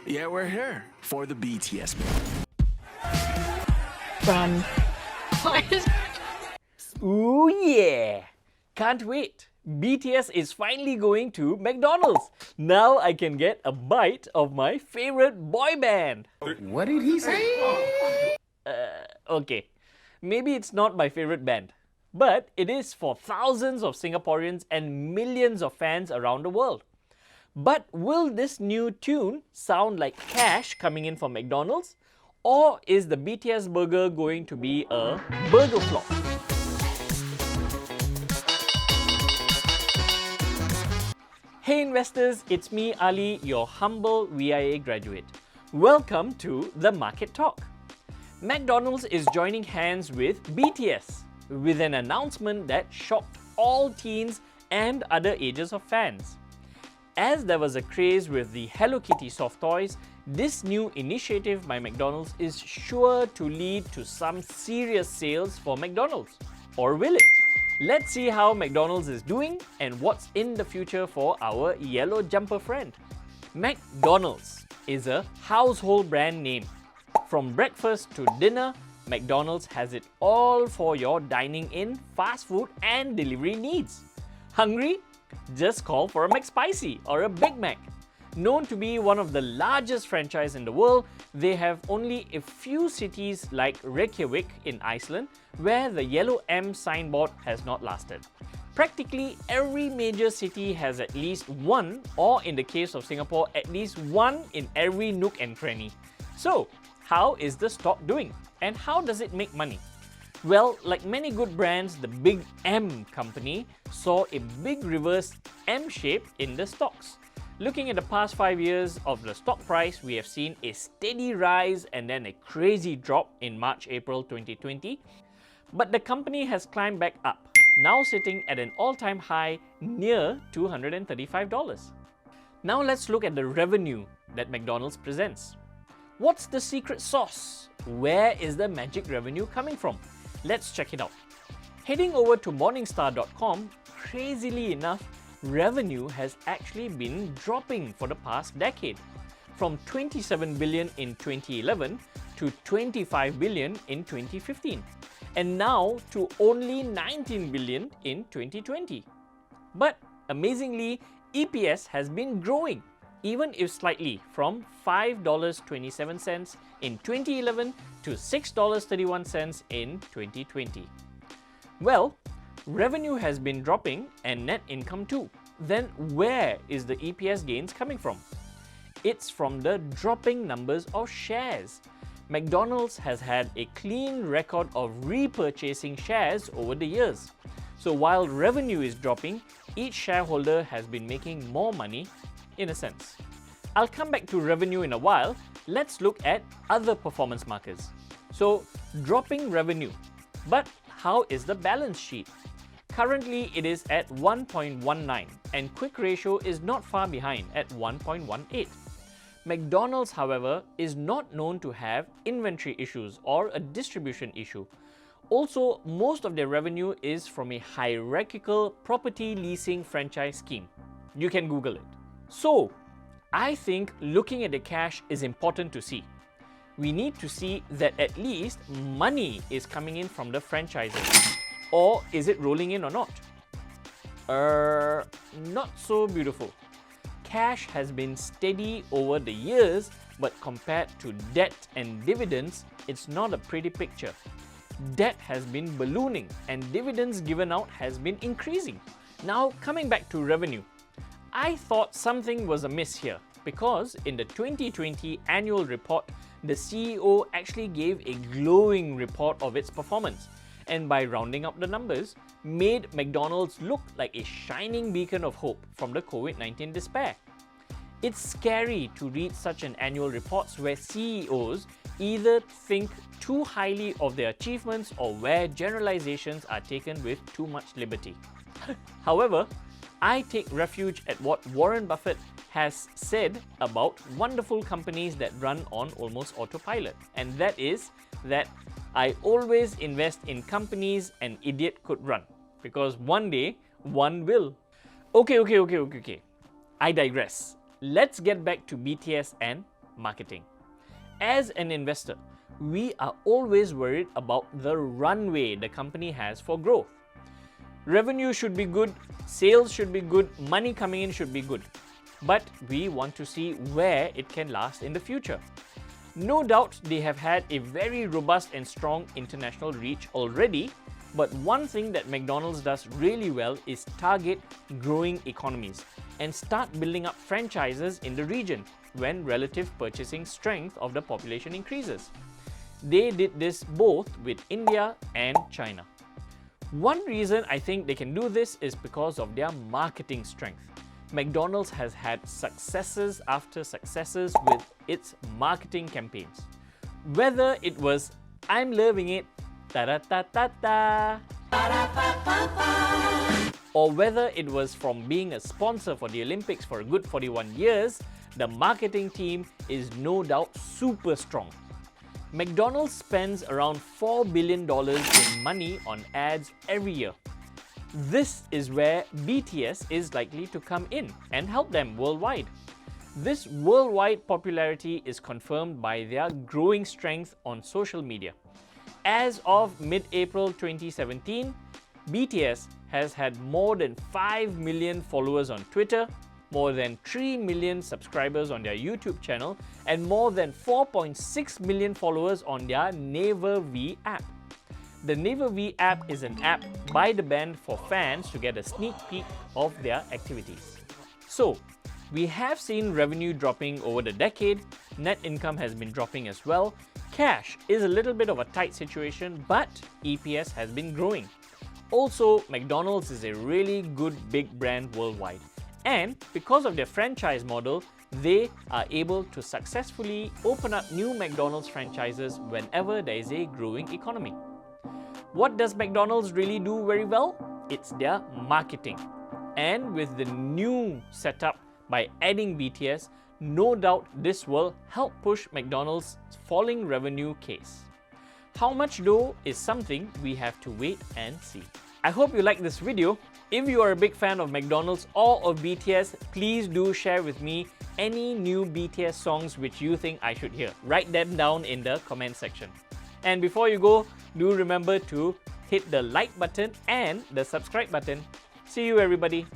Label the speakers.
Speaker 1: Yeah, we're here for the BTS Meal.
Speaker 2: Run.
Speaker 3: Ooh yeah! Can't wait! BTS is finally going to McDonald's. Now I can get a bite of my favorite boy band.
Speaker 1: What did he say?
Speaker 3: Okay, maybe it's not my favorite band, but it is for thousands of Singaporeans and millions of fans around the world. But will this new tune sound like cash coming in from McDonald's? Or is the BTS burger going to be a burger flop? Hey investors, it's me Ali, your humble VIA graduate. Welcome to The Market Talk. McDonald's is joining hands with BTS with an announcement that shocked all teens and other ages of fans. As there was a craze with the Hello Kitty soft toys, this new initiative by McDonald's is sure to lead to some serious sales for McDonald's. Or will it? Let's see how McDonald's is doing and what's in the future for our yellow jumper friend. McDonald's is a household brand name. From breakfast to dinner, McDonald's has it all for your dining in, fast food and delivery needs. Hungry? Just call for a McSpicy or a Big Mac. Known to be one of the largest franchises in the world, they have only a few cities like Reykjavik in Iceland where the yellow M signboard has not lasted. Practically every major city has at least one, or in the case of Singapore, at least one in every nook and cranny. So, how is the stock doing? And how does it make money? Well, like many good brands, the Big M company saw a big reverse M shape in the stocks. Looking at the past 5 years of the stock price, we have seen a steady rise and then a crazy drop in March-April 2020. But the company has climbed back up, now sitting at an all-time high near $235. Now let's look at the revenue that McDonald's presents. What's the secret sauce? Where is the magic revenue coming from? Let's check it out. Heading over to Morningstar.com, crazily enough, revenue has actually been dropping for the past decade, from 27 billion in 2011 to 25 billion in 2015, and now to only 19 billion in 2020. But amazingly, EPS has been growing, even if slightly, from $5.27 in 2011 to $6.31 in 2020. Well, revenue has been dropping and net income too. Then where is the EPS gains coming from? It's from the dropping numbers of shares. McDonald's has had a clean record of repurchasing shares over the years. So while revenue is dropping, each shareholder has been making more money in a sense. I'll come back to revenue in a while. Let's look at other performance markers. So, dropping revenue. But how is the balance sheet? Currently, it is at 1.19 and quick ratio is not far behind at 1.18. McDonald's, however, is not known to have inventory issues or a distribution issue. Also, most of their revenue is from a hierarchical property leasing franchise scheme. You can Google it. So, I think looking at the cash is important to see. We need to see that at least money is coming in from the franchises. Or is it rolling in or not? Not so beautiful. Cash has been steady over the years, but compared to debt and dividends, it's not a pretty picture. Debt has been ballooning and dividends given out has been increasing. Now, coming back to revenue. I thought something was amiss here because in the 2020 annual report, the CEO actually gave a glowing report of its performance and by rounding up the numbers, made McDonald's look like a shining beacon of hope from the COVID-19 despair. It's scary to read such an annual reports where CEOs either think too highly of their achievements or where generalizations are taken with too much liberty. However, I take refuge at what Warren Buffett has said about wonderful companies that run on almost autopilot, and that is that I always invest in companies an idiot could run, because one day, one will. Okay. I digress. Let's get back to BTS and marketing. As an investor, we are always worried about the runway the company has for growth. Revenue should be good, sales should be good, money coming in should be good. But we want to see where it can last in the future. No doubt they have had a very robust and strong international reach already, but one thing that McDonald's does really well is target growing economies and start building up franchises in the region when relative purchasing strength of the population increases. They did this both with India and China. One reason I think they can do this is because of their marketing strength. McDonald's has had successes after successes with its marketing campaigns. Whether it was "I'm loving it," ta-da-ta-ta-ta, or whether it was from being a sponsor for the Olympics for a good 41 years, the marketing team is no doubt super strong. McDonald's spends around $4 billion in money on ads every year. This is where BTS is likely to come in and help them worldwide. This worldwide popularity is confirmed by their growing strength on social media. As of mid-April 2017, BTS has had more than 5 million followers on Twitter, more than 3 million subscribers on their YouTube channel, and more than 4.6 million followers on their Naver V app. The Naver V app is an app by the band for fans to get a sneak peek of their activities. So, we have seen revenue dropping over the decade, net income has been dropping as well, cash is a little bit of a tight situation, but EPS has been growing. Also, McDonald's is a really good big brand worldwide. And because of their franchise model, they are able to successfully open up new McDonald's franchises whenever there is a growing economy. What does McDonald's really do very well? It's their marketing. And with the new setup by adding BTS, no doubt this will help push McDonald's falling revenue case. How much though is something we have to wait and see. I hope you like this video. If you are a big fan of McDonald's or of BTS, please do share with me any new BTS songs which you think I should hear. Write them down in the comment section. And before you go, do remember to hit the like button and the subscribe button. See you everybody.